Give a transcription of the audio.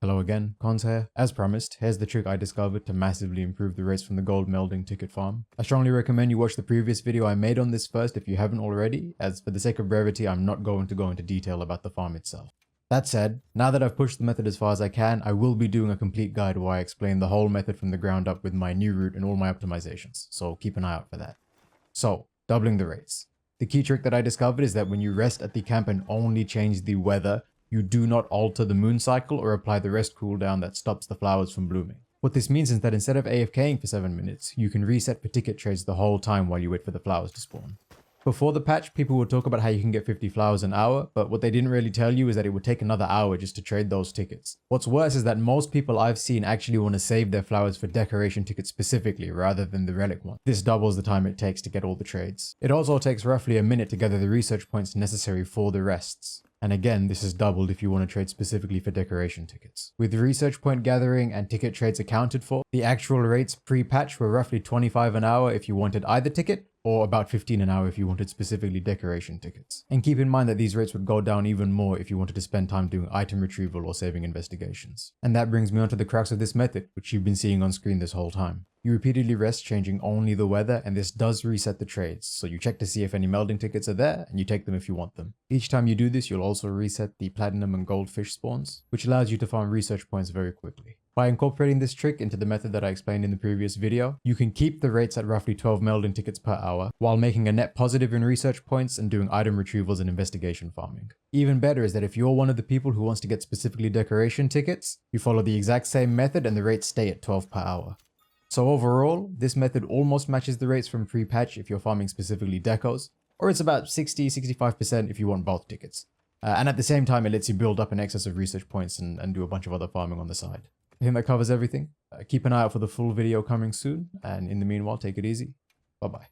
Hello again, Cons here. As promised, here's the trick I discovered to massively improve the rates from the gold melding ticket farm. I strongly recommend you watch the previous video I made on this first if you haven't already, as for the sake of brevity I'm not going to go into detail about the farm itself. That said, now that I've pushed the method as far as I can, I will be doing a complete guide where I explain the whole method from the ground up with my new route and all my optimizations, so keep an eye out for that. So, doubling the rates. The key trick that I discovered is that when you rest at the camp and only change the weather, you do not alter the moon cycle or apply the rest cooldown that stops the flowers from blooming. What this means is that instead of AFKing for 7 minutes, you can reset for ticket trades the whole time while you wait for the flowers to spawn. Before the patch, people would talk about how you can get 50 flowers an hour, but what they didn't really tell you is that it would take another hour just to trade those tickets. What's worse is that most people I've seen actually want to save their flowers for decoration tickets specifically rather than the relic one. This doubles the time it takes to get all the trades. It also takes roughly a minute to gather the research points necessary for the rests. And again, this is doubled if you want to trade specifically for decoration tickets. With research point gathering and ticket trades accounted for, the actual rates pre-patch were roughly 25 an hour if you wanted either ticket, or about 15 an hour if you wanted specifically decoration tickets. And keep in mind that these rates would go down even more if you wanted to spend time doing item retrieval or saving investigations. And that brings me on to the crux of this method, which you've been seeing on screen this whole time. You repeatedly rest changing only the weather, and this does reset the trades, so you check to see if any melding tickets are there, and you take them if you want them. Each time you do this, you'll also reset the platinum and gold fish spawns, which allows you to farm research points very quickly. By incorporating this trick into the method that I explained in the previous video, you can keep the rates at roughly 12 melding tickets per hour, while making a net positive in research points and doing item retrievals and investigation farming. Even better is that if you're one of the people who wants to get specifically decoration tickets, you follow the exact same method and the rates stay at 12 per hour. So overall, this method almost matches the rates from pre-patch if you're farming specifically decos, or it's about 60-65% if you want both tickets. And at the same time, it lets you build up an excess of research points and do a bunch of other farming on the side. I think that covers everything. Keep an eye out for the full video coming soon, and in the meanwhile, take it easy. Bye-bye.